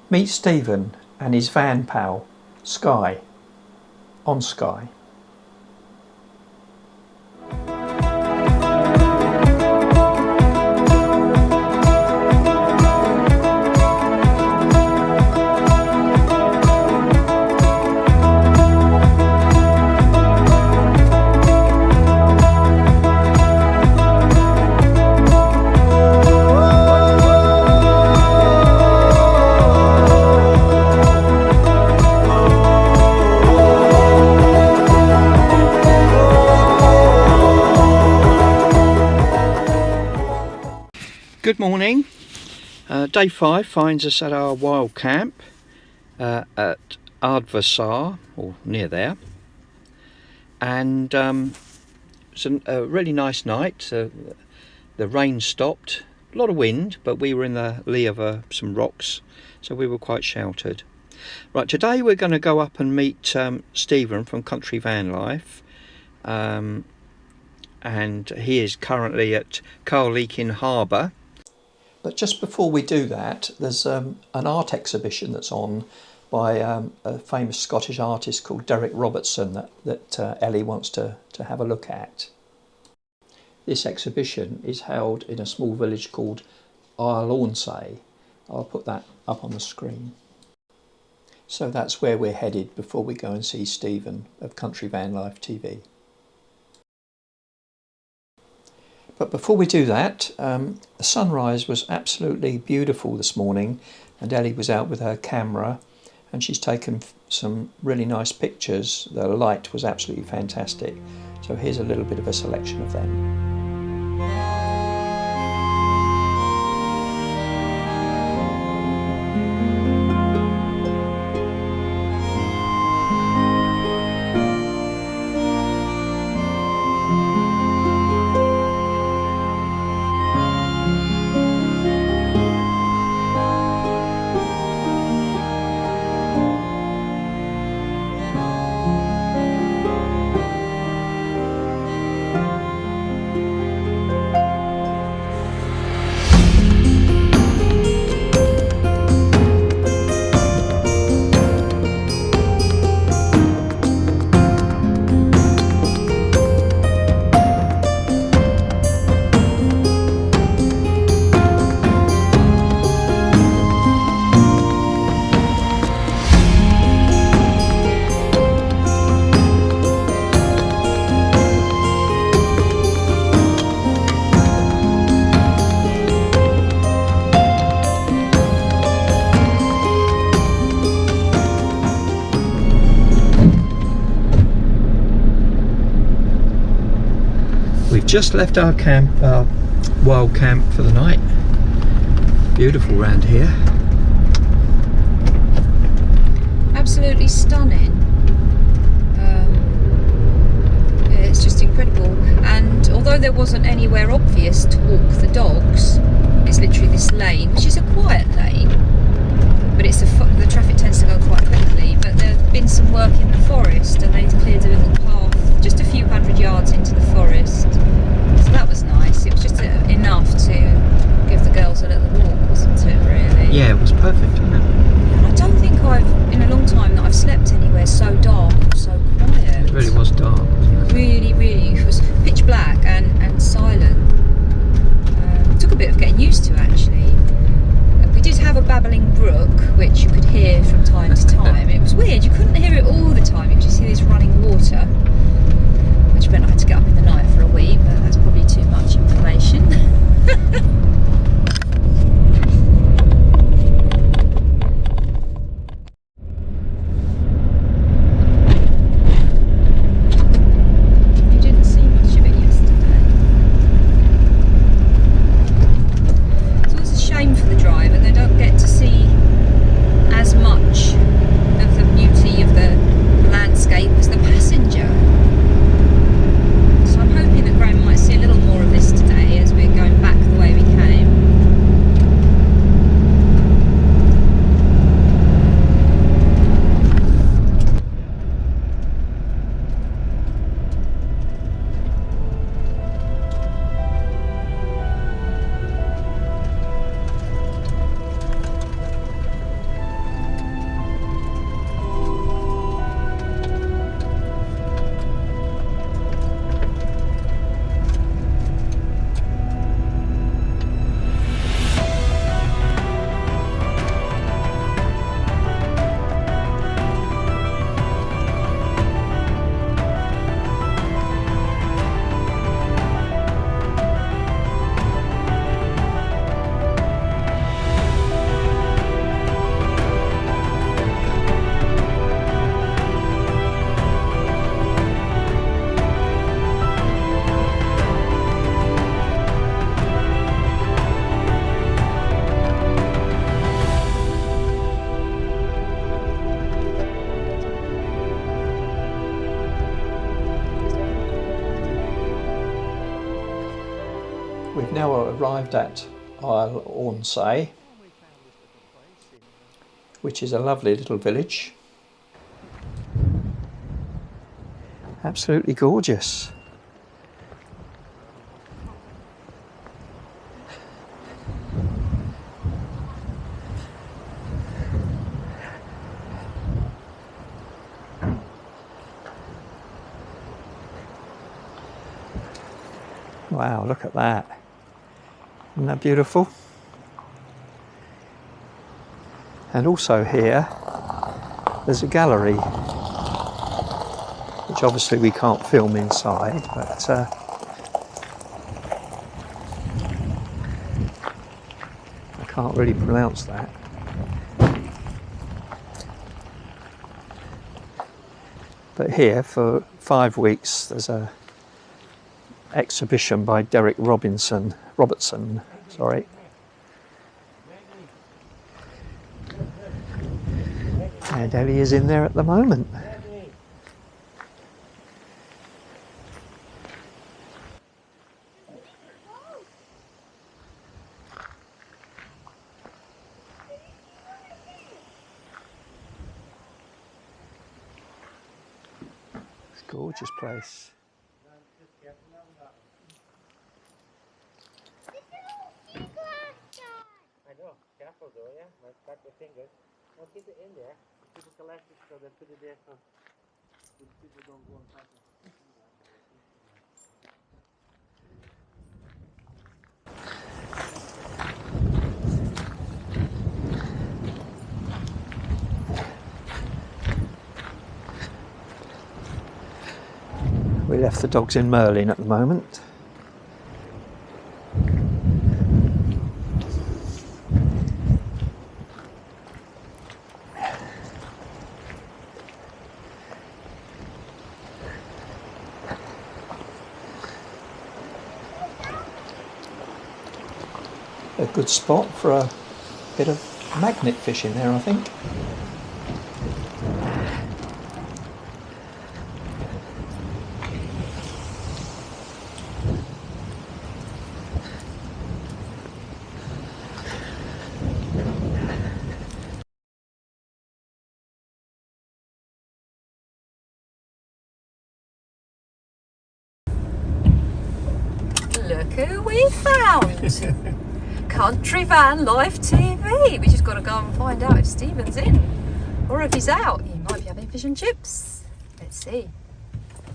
Meet Stephen and his van pal, Skye, on Skye. Good morning. Day 5 finds us at our wild camp at Isleornsay, or near there, and it's a really nice night. The rain stopped, a lot of wind, but we were in the lee of some rocks, so we were quite sheltered. Right, today we're going to go up and meet Stephen from Country Vanlife, and he is currently at Carleakin Harbour. But just before we do that, there's an art exhibition that's on by a famous Scottish artist called Derek Robertson that Ellie wants to have a look at. This exhibition is held in a small village called Isleornsay. I'll put that up on the screen. So that's where we're headed before we go and see Stephen of Country Vanlife TV. But before we do that, the sunrise was absolutely beautiful this morning, and Ellie was out with her camera and she's taken some really nice pictures. The light was absolutely fantastic. So here's a little bit of a selection of them. Just left our camp, our wild camp for the night. Beautiful round here. Absolutely stunning. It's just incredible. And although there wasn't anywhere obvious to walk the dogs, it's literally this lane, which is a quiet lane, but it's the traffic tends to go quite quickly. But there's been some work in the forest, and they've cleared a little path just a few hundred yards into the forest. So that was nice. It was just enough to give the girls a little walk, wasn't it, really? Yeah, it was perfect, wasn't it? And I don't think in a long time, that I've slept anywhere so dark or so quiet. It really was dark, wasn't it? Really, it was pitch black and silent. It took a bit of getting used to, actually. We did have a babbling brook, which you could hear from time to time. It was weird, you couldn't hear it all the time, you could just hear this running water, which meant I had to get up in the night for a wee, but that's probably too much information. now arrived at Isleornsay, which is a lovely little village. Absolutely gorgeous. Wow, look at that. Isn't that beautiful? And also here, there's a gallery, which obviously we can't film inside, but I can't really pronounce that. But here, for 5 weeks, there's a exhibition by Robertson, sorry. And Ellie is in there at the moment. It's a gorgeous place. I know, careful though, yeah? Might cut your fingers. No, keep it in there. People collect it so they put it there so people don't go and touch it. We left the dogs in Merlin at the moment. A good spot for a bit of magnet fishing there, I think. Look who we found! Country Vanlife TV. We just got to go and find out if Stephen's in or if he's out. He might be having fish and chips. Let's see.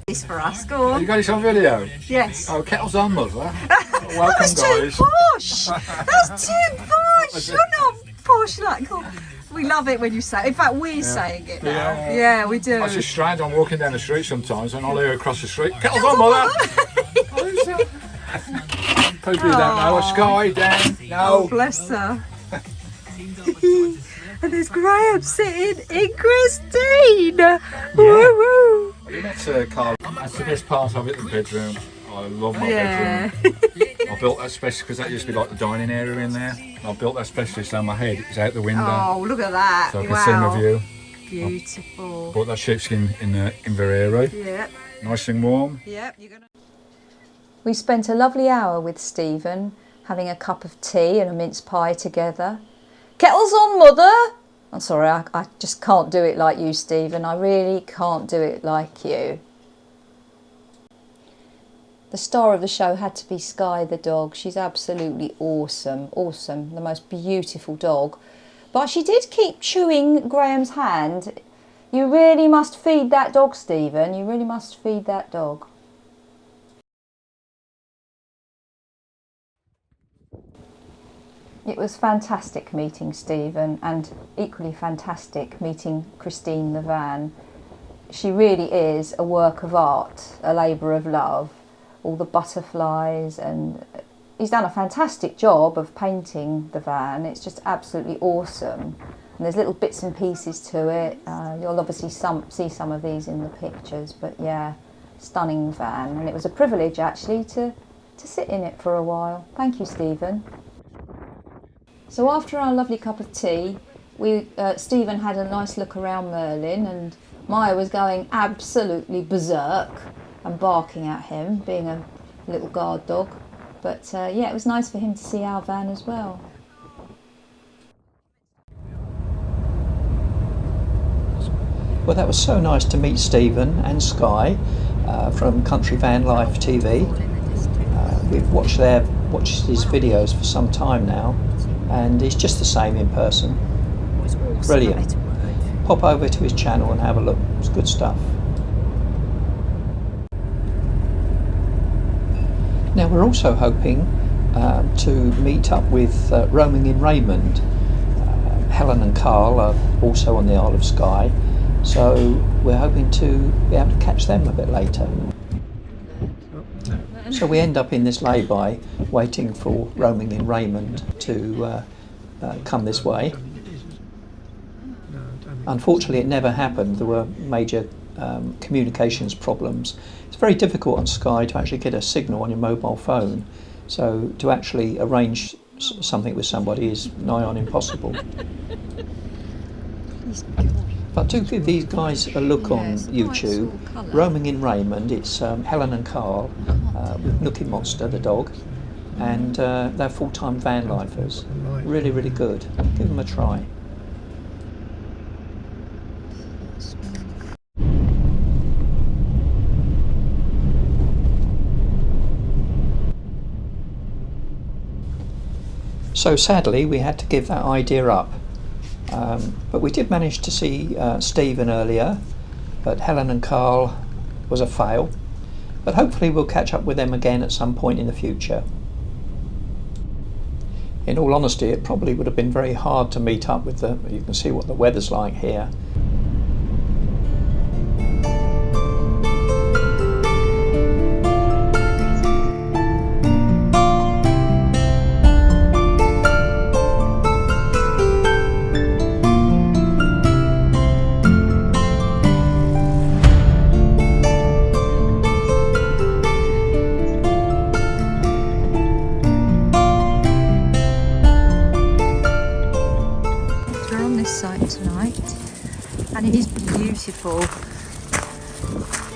This for us. Go on. You got this on video? Yes. Oh, kettle's on, mother. Welcome, That's guys. too posh. That's too posh. You're not posh like. Cool. We love it when you say. In fact, we're saying it now. Yeah, we do. It's just strange. I'm walking down the street sometimes and I'll hear across the street. Kettle's on, mother. Who's that? People who don't know. A Skye down. No. Oh, bless her. And there's Graham sitting in Christine. Woo woo. You met Carl. That's the best part of it, the bedroom. I love my Yeah. bedroom. I built that specially because that used to be like the dining area in there. I built that specially so my head is out the window. Oh, look at that. So I can wow. see my view. Beautiful. Bought that sheepskin in Verero. Yeah. Nice and warm. Yep, you're gonna. We spent a lovely hour with Stephen, having a cup of tea and a mince pie together. Kettle's on, mother! I'm sorry, I just can't do it like you, Stephen. I really can't do it like you. The star of the show had to be Skye the dog. She's absolutely awesome, awesome, the most beautiful dog. But she did keep chewing Graham's hand. You really must feed that dog, Stephen. You really must feed that dog. It was fantastic meeting Stephen and equally fantastic meeting Christine the van. She really is a work of art, a labour of love. All the butterflies, and he's done a fantastic job of painting the van. It's just absolutely awesome. And there's little bits and pieces to it. You'll obviously see some of these in the pictures, but yeah, stunning van. And it was a privilege actually to sit in it for a while. Thank you, Stephen. So after our lovely cup of tea, Stephen had a nice look around Merlin, and Maya was going absolutely berserk and barking at him, being a little guard dog. But yeah, it was nice for him to see our van as well. Well, that was so nice to meet Stephen and Skye from Country Van Life TV. We've watched his videos for some time now, and he's just the same in person. Brilliant. Pop over to his channel and have a look. It's good stuff. Now we're also hoping to meet up with roaming in Raymond. Helen and Carl are also on the Isle of Skye, so we're hoping to be able to catch them a bit later. So we end up in this lay-by waiting for roaming in Raymond to come this way. Unfortunately, it never happened. There were major communications problems. It's very difficult on Skye to actually get a signal on your mobile phone, so to actually arrange something with somebody is nigh on impossible. But do give these guys a look on YouTube. Roaming in Raymond, it's Helen and Carl with Nookie Monster, the dog, and they're full-time van lifers. Really, really good. Give them a try. So sadly we had to give that idea up, but we did manage to see Stephen earlier, but Helen and Carl was a fail, but hopefully we'll catch up with them again at some point in the future. In all honesty, it probably would have been very hard to meet up with them. You can see what the weather's like here. And it is beautiful.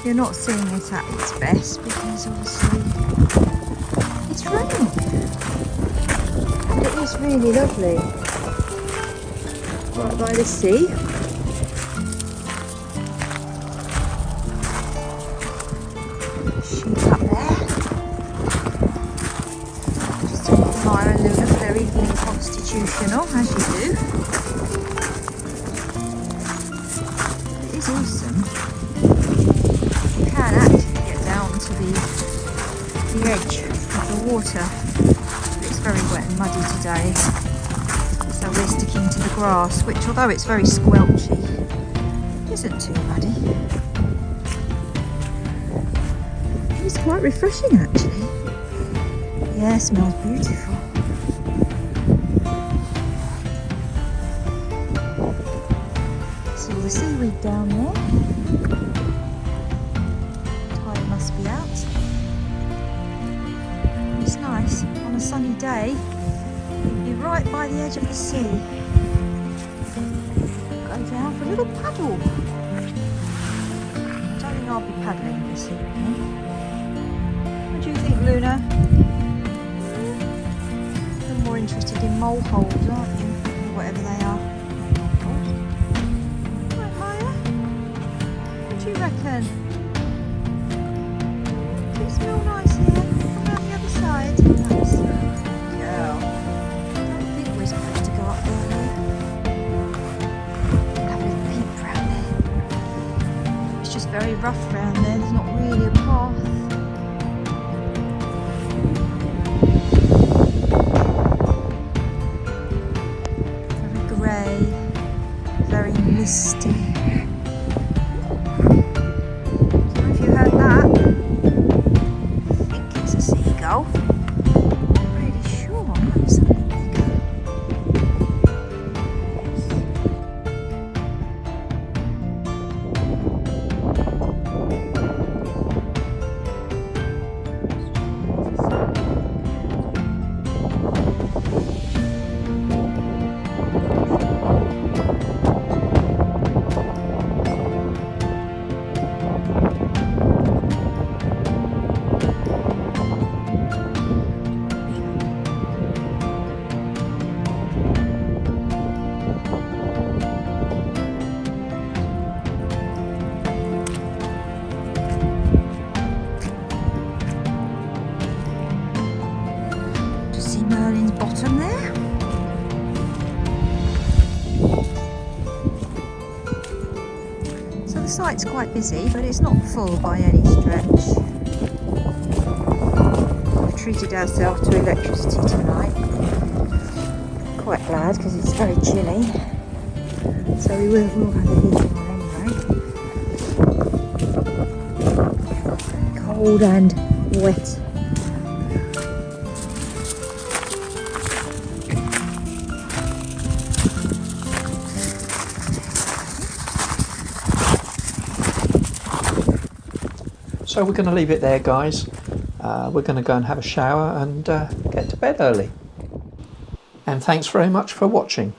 You're not seeing it at its best because obviously it's raining. And it is really lovely. Right by the sea. Sheep up there. Just admire Luna, very constitutional, as you do. Awesome. You can actually get down to the edge of the water. It's very wet and muddy today, so we're sticking to the grass, which although it's very squelchy, isn't too muddy. It's quite refreshing actually. Yeah, it smells beautiful. The seaweed down there. Tide must be out. It's nice on a sunny day. You're right by the edge of the sea. Go down for a little paddle. I don't think I'll be paddling this evening. What do you think, Luna? You're more interested in mole holes, aren't you? Or whatever they are. What do you reckon? Does it smell nice here? Come around the other side. Nice. Girl. I don't think we're supposed to go up there though. Have a little peep round there. It's just very rough round there. There's not really a path. Very grey. Very misty. site's quite busy, but it's not full by any stretch. We've treated ourselves to electricity tonight. Quite glad because it's very chilly. So we'll have the heating on anyway. Cold and wet. So we're going to leave it there, guys. We're going to go and have a shower and get to bed early. And thanks very much for watching.